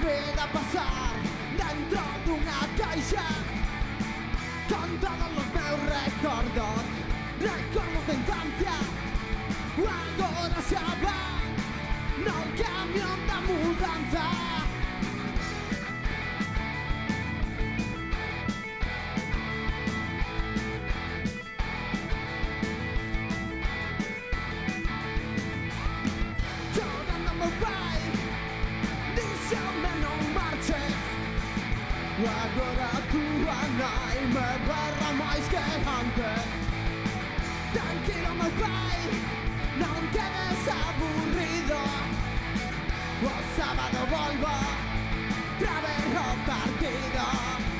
vida pasar dentro d'una caixa con todos los meus recordos d'infancia. Agora xa va no camión da mudanza. Chorando meu pai dixeme non marches, agora a túa nai me berra máis que antes. Tranquilo meu pai, non quedes aburrido, o sábado volvo pra ver o partido.